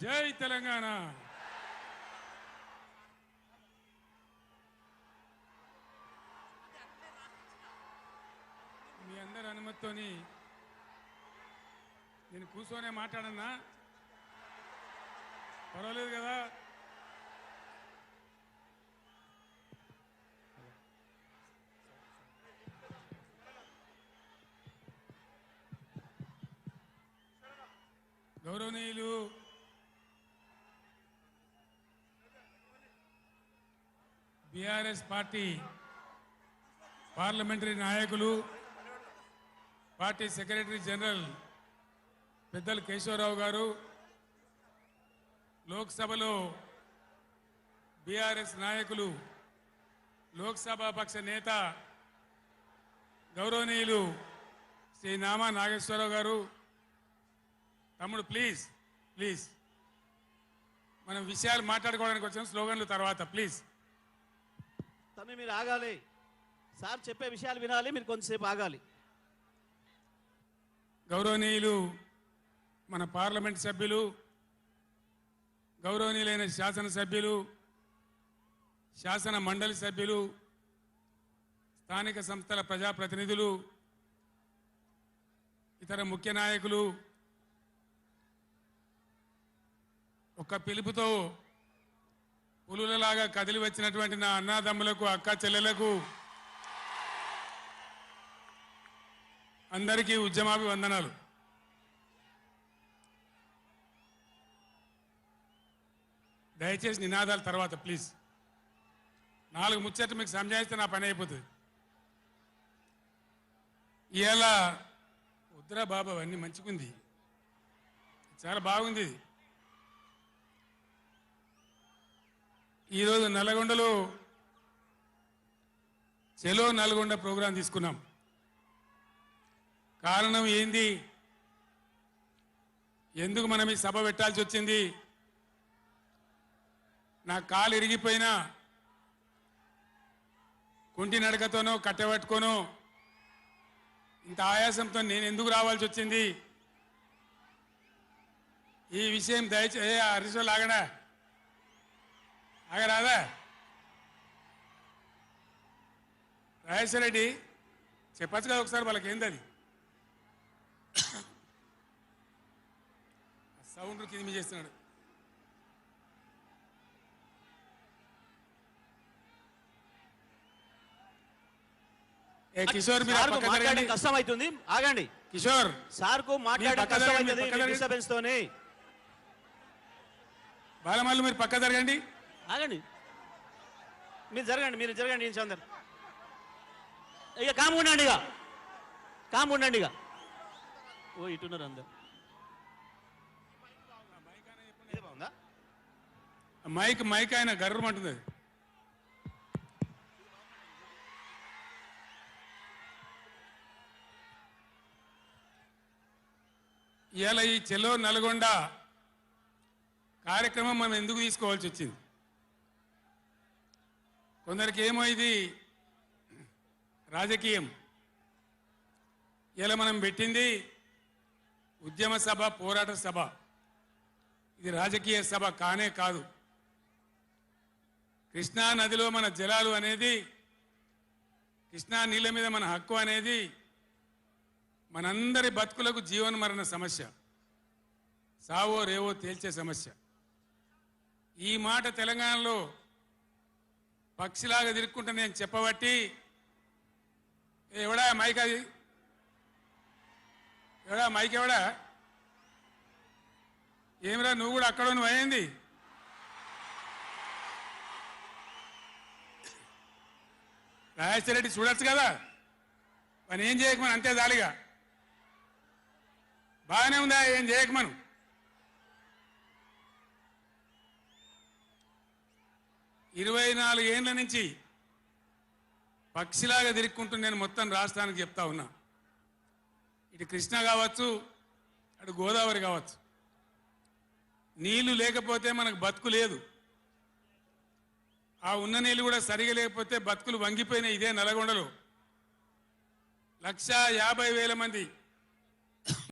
జై తెలంగాణ. మీ అందరి అనుమతితోని నేను కూర్చొనే మాట్లాడన్నా, పర్వాలేదు కదా? గౌరవనీయులు బీఆర్ఎస్ పార్టీ పార్లమెంటరీ నాయకులు, పార్టీ సెక్రటరీ జనరల్ పెద్దలు కేశవరావు గారు, లోక్సభలో బీఆర్ఎస్ నాయకులు, లోక్సభ పక్ష నేత గౌరవనీయులు శ్రీ నామా నాగేశ్వరరావు గారు, తమ్ముడు ప్లీజ్ ప్లీజ్ మనం విషయాలు మాట్లాడుకోవడానికి వచ్చిన స్లోగన్లు తర్వాత ప్లీజ్. తమ్మి మీరు ఆగాలి, సార్ చెప్పే విషయాలు వినాలి, మీరు కొంతసేపు ఆగాలి. గౌరవనీయులు మన పార్లమెంట్ సభ్యులు, గౌరవనీయులైన శాసనసభ్యులు, శాసన మండలి సభ్యులు, స్థానిక సంస్థల ప్రజాప్రతినిధులు, ఇతర ముఖ్య నాయకులు, ఒక పిలుపుతో పులులలాగా కదిలి వచ్చినటువంటి నా అన్నాదమ్ములకు, అక్క చెల్లెలకు అందరికీ ఉద్యమాభివందనాలు. దయచేసి నినాదాల తర్వాత ప్లీజ్. 4 ముచ్చట్లు మీకు సంజాయిస్తే నా పని అయిపోతుంది. ఇవాళ వద్దురా బాబా అవన్నీ మంచిగుంది, చాలా బాగుంది. ఈరోజు నల్గొండలో చెలో నల్గొండ ప్రోగ్రాం తీసుకున్నాం. కారణం ఏంది, ఎందుకు మనం ఈ సభ పెట్టాల్సి వచ్చింది? నా కాలు ఇరిగిపోయినా కుంటి నడకతోనో కట్టెబట్టుకోనో ఇంత ఆయాసంతో నేను ఎందుకు రావాల్సి వచ్చింది? ఈ విషయం దయచేసి హరీశ్వర్ లాగడా ఆగరాదా? రాజేశ్వర రెడ్డి చెప్పచ్చు కదా ఒకసారి వాళ్ళకి ఏంది అది సౌండ్ కింద చేస్తున్నాడు. ఏ కిషోర్ మీరు కష్టం అవుతుంది, ఆగండి. కిషోర్ సార్ కు మాట్లాడడం కష్టం అవుతుంది డిస్టర్బెన్స్ తోని. బాలమల్లు మీరు పక్క జరగండి, ఆగండి. మీరు జరగండి అందరు ఇక కాము ఉండండి, ఇక ఓ ఇటున్నారు అందరు. మైక్ ఆయన గర్రమంటుంది. ఇవాళ ఈ చెలో నల్గొండ కార్యక్రమం మనం ఎందుకు తీసుకోవాల్సి వచ్చింది? కొందరికి ఏమో ఇది రాజకీయం. ఇలా మనం పెట్టింది ఉద్యమ సభ, పోరాట సభ. ఇది రాజకీయ సభ కానే కాదు. కృష్ణా నదిలో మన జలాలు అనేది, కృష్ణా నీళ్ళ మీద మన హక్కు అనేది మనందరి బతుకులకు జీవన మరణ సమస్య, సావో రేవో తేల్చే సమస్య. ఈ మాట తెలంగాణలో పక్షిలాగా తిరుక్కుంటా నేను చెప్పబట్టి, ఎవడా మైక్, అది ఎవడా మైక్, ఎవడా ఏమిరా నువ్వు కూడా అక్కడ నువ్వు అయింది? రాజేశ్వర రెడ్డి చూడొచ్చు కదా, మనం ఏం చేయకమని అంతే జాలిగా. బాగానే ఉందా, ఏం చేయకమను. ఇరవై 24 ఏళ్ల నుంచి పక్షిలాగా తిరుక్కుంటూ నేను మొత్తం రాష్ట్రానికి చెప్తా ఉన్నా. ఇటు కృష్ణ కావచ్చు, అటు గోదావరి కావచ్చు, నీళ్లు లేకపోతే మనకు బతుకు లేదు. ఆ ఉన్న నీళ్ళు కూడా సరిగా లేకపోతే బతుకులు వంగిపోయినాయి. ఇదే నల్గొండలో 1,50,000 మంది